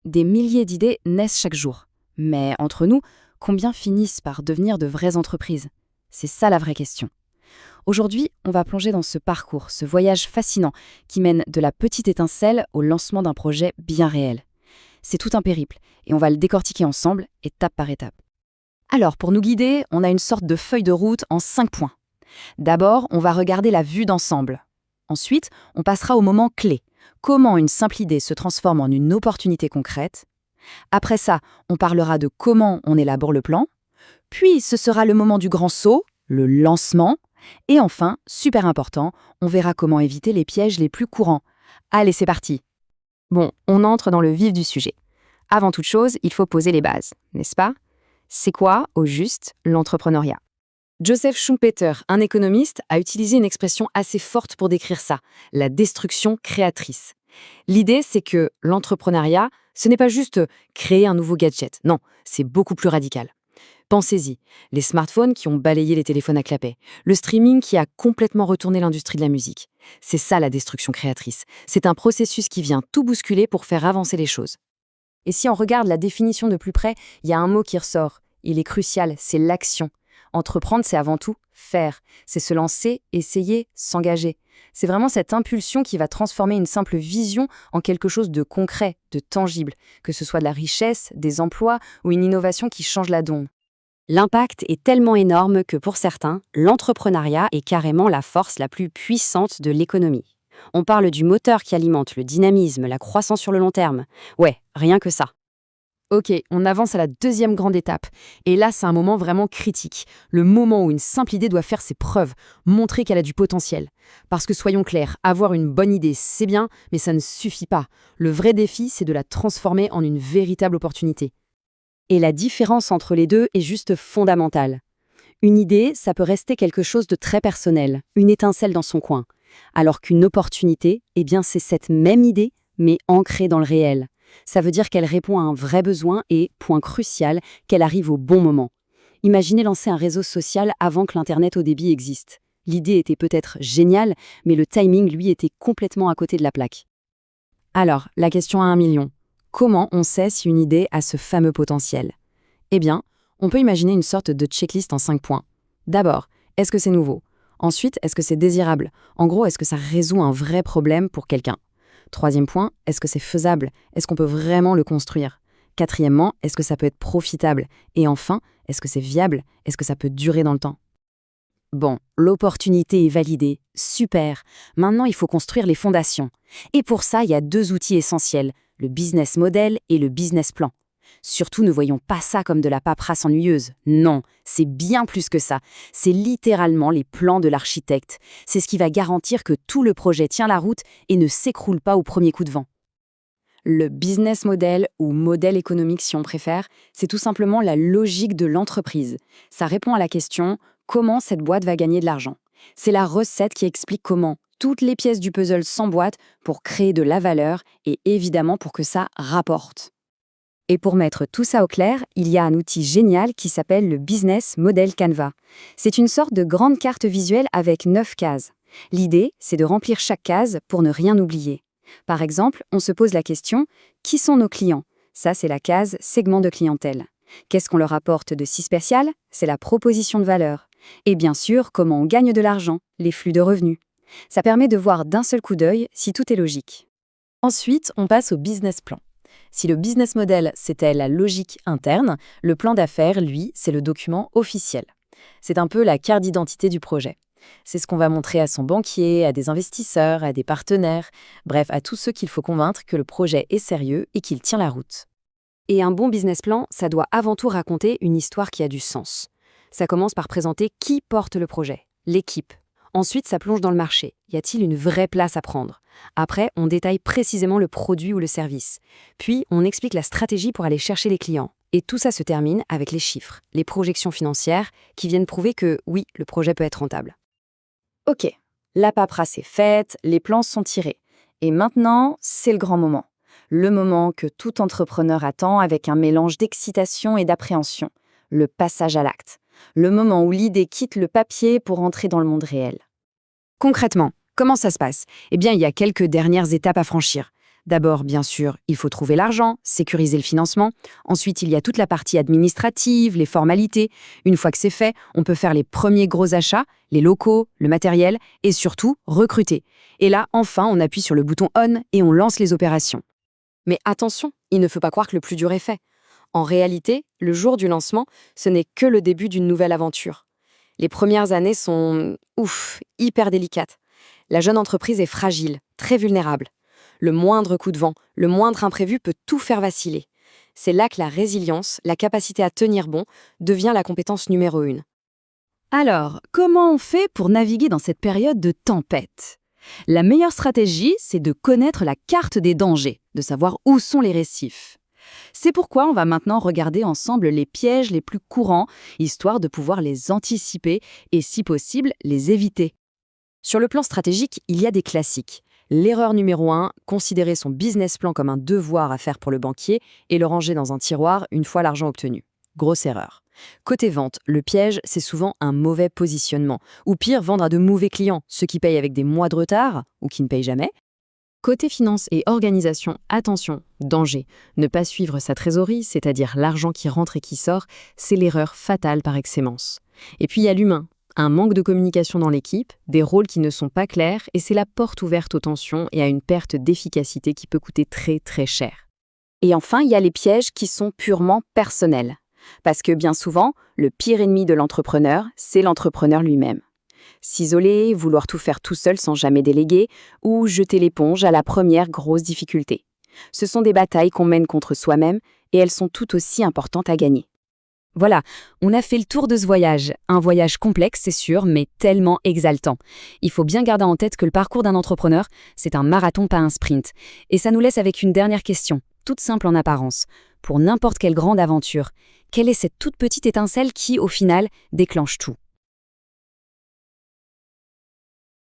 Des milliers d'idées naissent chaque jour. Mais entre nous, combien finissent par devenir de vraies entreprises? C'est ça la vraie question. Aujourd'hui, on va plonger dans ce parcours, ce voyage fascinant qui mène de la petite étincelle au lancement d'un projet bien réel. C'est tout un périple et on va le décortiquer ensemble, étape par étape. Alors, pour nous guider, on a une sorte de feuille de route en 5 points. D'abord, on va regarder la vue d'ensemble. Ensuite, on passera au moment clé. Comment une simple idée se transforme en une opportunité concrète. Après ça, on parlera de comment on élabore le plan. Puis, ce sera le moment du grand saut, le lancement. Et enfin, super important, on verra comment éviter les pièges les plus courants. Allez, c'est parti. Bon, on entre dans le vif du sujet. Avant toute chose, il faut poser les bases, n'est-ce pas? C'est quoi, au juste, l'entrepreneuriat? Joseph Schumpeter, un économiste, a utilisé une expression assez forte pour décrire ça, la destruction créatrice. L'idée, c'est que l'entrepreneuriat, ce n'est pas juste créer un nouveau gadget. Non, c'est beaucoup plus radical. Pensez-y, les smartphones qui ont balayé les téléphones à clapet, le streaming qui a complètement retourné l'industrie de la musique. C'est ça la destruction créatrice. C'est un processus qui vient tout bousculer pour faire avancer les choses. Et si on regarde la définition de plus près, il y a un mot qui ressort. Il est crucial, c'est l'action. Entreprendre, c'est avant tout faire. C'est se lancer, essayer, s'engager. C'est vraiment cette impulsion qui va transformer une simple vision en quelque chose de concret, de tangible, que ce soit de la richesse, des emplois ou une innovation qui change la donne. L'impact est tellement énorme que pour certains, l'entrepreneuriat est carrément la force la plus puissante de l'économie. On parle du moteur qui alimente le dynamisme, la croissance sur le long terme. Ouais, rien que ça. Ok, on avance à la deuxième grande étape. Et là, c'est un moment vraiment critique. Le moment où une simple idée doit faire ses preuves, montrer qu'elle a du potentiel. Parce que soyons clairs, avoir une bonne idée, c'est bien, mais ça ne suffit pas. Le vrai défi, c'est de la transformer en une véritable opportunité. Et la différence entre les deux est juste fondamentale. Une idée, ça peut rester quelque chose de très personnel, une étincelle dans son coin. Alors qu'une opportunité, eh bien c'est cette même idée, mais ancrée dans le réel. Ça veut dire qu'elle répond à un vrai besoin et, point crucial, qu'elle arrive au bon moment. Imaginez lancer un réseau social avant que l'Internet haut débit existe. L'idée était peut-être géniale, mais le timing, lui, était complètement à côté de la plaque. Alors, la question à 1 million. Comment on sait si une idée a ce fameux potentiel? Eh bien, on peut imaginer une sorte de checklist en 5 points. D'abord, est-ce que c'est nouveau? Ensuite, est-ce que c'est désirable? En gros, est-ce que ça résout un vrai problème pour quelqu'un? Troisième point, est-ce que c'est faisable? Est-ce qu'on peut vraiment le construire? Quatrièmement, est-ce que ça peut être profitable? Et enfin, est-ce que c'est viable? Est-ce que ça peut durer dans le temps? Bon, l'opportunité est validée, super. Maintenant, il faut construire les fondations. Et pour ça, il y a 2 outils essentiels, le business model et le business plan. Surtout, ne voyons pas ça comme de la paperasse ennuyeuse. Non, c'est bien plus que ça. C'est littéralement les plans de l'architecte. C'est ce qui va garantir que tout le projet tient la route et ne s'écroule pas au premier coup de vent. Le business model, ou modèle économique si on préfère, c'est tout simplement la logique de l'entreprise. Ça répond à la question « Comment cette boîte va gagner de l'argent ?» C'est la recette qui explique comment toutes les pièces du puzzle s'emboîtent pour créer de la valeur et évidemment pour que ça rapporte. Et pour mettre tout ça au clair, il y a un outil génial qui s'appelle le Business Model Canva. C'est une sorte de grande carte visuelle avec 9 cases. L'idée, c'est de remplir chaque case pour ne rien oublier. Par exemple, on se pose la question « Qui sont nos clients ?» Ça, c'est la case « Segment de clientèle ». Qu'est-ce qu'on leur apporte de si spécial? C'est la proposition de valeur. Et bien sûr, comment on gagne de l'argent, les flux de revenus. Ça permet de voir d'un seul coup d'œil si tout est logique. Ensuite, on passe au business plan. Si le business model, c'était la logique interne, le plan d'affaires, lui, c'est le document officiel. C'est un peu la carte d'identité du projet. C'est ce qu'on va montrer à son banquier, à des investisseurs, à des partenaires, bref, à tous ceux qu'il faut convaincre que le projet est sérieux et qu'il tient la route. Et un bon business plan, ça doit avant tout raconter une histoire qui a du sens. Ça commence par présenter qui porte le projet, l'équipe. Ensuite, ça plonge dans le marché. Y a-t-il une vraie place à prendre? Après, on détaille précisément le produit ou le service. Puis, on explique la stratégie pour aller chercher les clients. Et tout ça se termine avec les chiffres, les projections financières qui viennent prouver que, oui, le projet peut être rentable. Ok, la paperasse est faite, les plans sont tirés. Et maintenant, c'est le grand moment. Le moment que tout entrepreneur attend avec un mélange d'excitation et d'appréhension. Le passage à l'acte. Le moment où l'idée quitte le papier pour entrer dans le monde réel. Concrètement, comment ça se passe? Eh bien, il y a quelques dernières étapes à franchir. D'abord, bien sûr, il faut trouver l'argent, sécuriser le financement. Ensuite, il y a toute la partie administrative, les formalités. Une fois que c'est fait, on peut faire les premiers gros achats, les locaux, le matériel et surtout recruter. Et là, enfin, on appuie sur le bouton on et on lance les opérations. Mais attention, il ne faut pas croire que le plus dur est fait. En réalité, le jour du lancement, ce n'est que le début d'une nouvelle aventure. Les premières années sont, hyper délicates. La jeune entreprise est fragile, très vulnérable. Le moindre coup de vent, le moindre imprévu peut tout faire vaciller. C'est là que la résilience, la capacité à tenir bon, devient la compétence numéro 1. Alors, comment on fait pour naviguer dans cette période de tempête? La meilleure stratégie, c'est de connaître la carte des dangers, de savoir où sont les récifs. C'est pourquoi on va maintenant regarder ensemble les pièges les plus courants, histoire de pouvoir les anticiper et, si possible, les éviter. Sur le plan stratégique, il y a des classiques. L'erreur numéro 1, considérer son business plan comme un devoir à faire pour le banquier et le ranger dans un tiroir une fois l'argent obtenu. Grosse erreur. Côté vente, le piège, c'est souvent un mauvais positionnement. Ou pire, vendre à de mauvais clients, ceux qui payent avec des mois de retard ou qui ne payent jamais. Côté finance et organisation, attention, danger. Ne pas suivre sa trésorerie, c'est-à-dire l'argent qui rentre et qui sort, c'est l'erreur fatale par excellence. Et puis il y a l'humain. Un manque de communication dans l'équipe, des rôles qui ne sont pas clairs, et c'est la porte ouverte aux tensions et à une perte d'efficacité qui peut coûter très très cher. Et enfin, il y a les pièges qui sont purement personnels. Parce que bien souvent, le pire ennemi de l'entrepreneur, c'est l'entrepreneur lui-même. S'isoler, vouloir tout faire tout seul sans jamais déléguer, ou jeter l'éponge à la première grosse difficulté. Ce sont des batailles qu'on mène contre soi-même, et elles sont tout aussi importantes à gagner. Voilà, on a fait le tour de ce voyage. Un voyage complexe, c'est sûr, mais tellement exaltant. Il faut bien garder en tête que le parcours d'un entrepreneur, c'est un marathon, pas un sprint. Et ça nous laisse avec une dernière question, toute simple en apparence. Pour n'importe quelle grande aventure, quelle est cette toute petite étincelle qui, au final, déclenche tout ?